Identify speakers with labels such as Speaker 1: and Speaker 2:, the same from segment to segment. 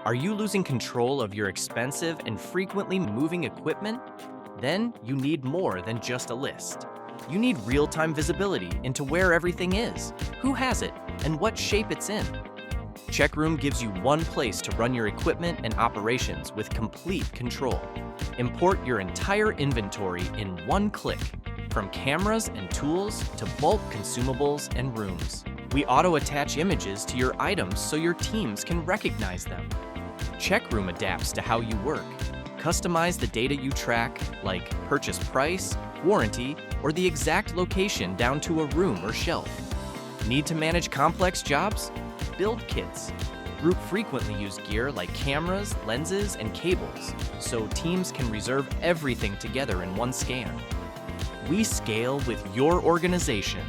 Speaker 1: Are you losing control of your expensive and frequently moving equipment? Then you need more than just a list. You need real-time visibility into where everything is, who has it, and what shape it's in. Cheqroom gives you one place to run your equipment and operations with complete control. Import your entire inventory in one click, from cameras and tools to bulk consumables and rooms. We auto-attach images to your items so your teams can recognize them. Cheqroom adapts to how you work. Customize the data you track, like purchase price, warranty, or the exact location down to a room or shelf. Need to manage complex jobs? Build kits. Group frequently used gear like cameras, lenses, and cables, so teams can reserve everything together in one scan. We scale with your organization.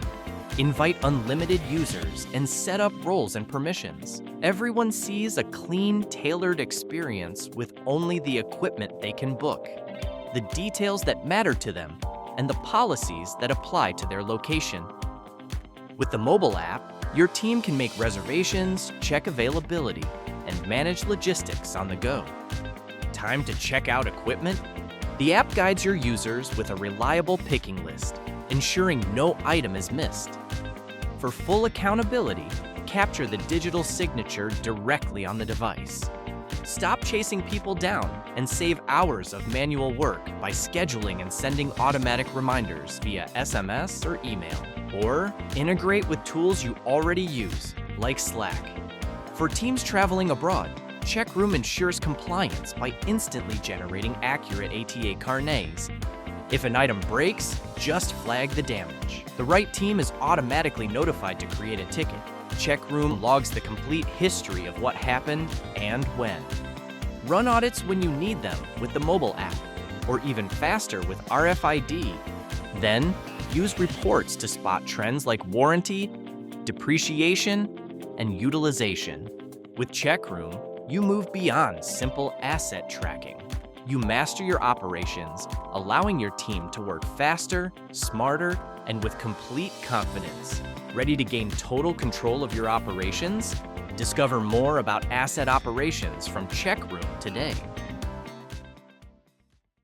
Speaker 1: Invite unlimited users and set up roles and permissions. Everyone sees a clean, tailored experience with only the equipment they can book, the details that matter to them, and the policies that apply to their location. With the mobile app, your team can make reservations, check availability, and manage logistics on the go. Time to check out equipment? The app guides your users with a reliable picking list, ensuring no item is missed. For full accountability, capture the digital signature directly on the device. Stop chasing people down and save hours of manual work by scheduling and sending automatic reminders via SMS or email. Or integrate with tools you already use, like Slack. For teams traveling abroad, Cheqroom ensures compliance by instantly generating accurate ATA Carnets. If an item breaks, just flag the damage. The right team is automatically notified to create a ticket. Cheqroom logs the complete history of what happened and when. Run audits when you need them with the mobile app, or even faster with RFID. Then, use reports to spot trends like warranty, depreciation, and utilization. With Cheqroom, you move beyond simple asset tracking. You master your operations, allowing your team to work faster, smarter, and with complete confidence. Ready to gain total control of your operations? Discover more about asset operations from Cheqroom today.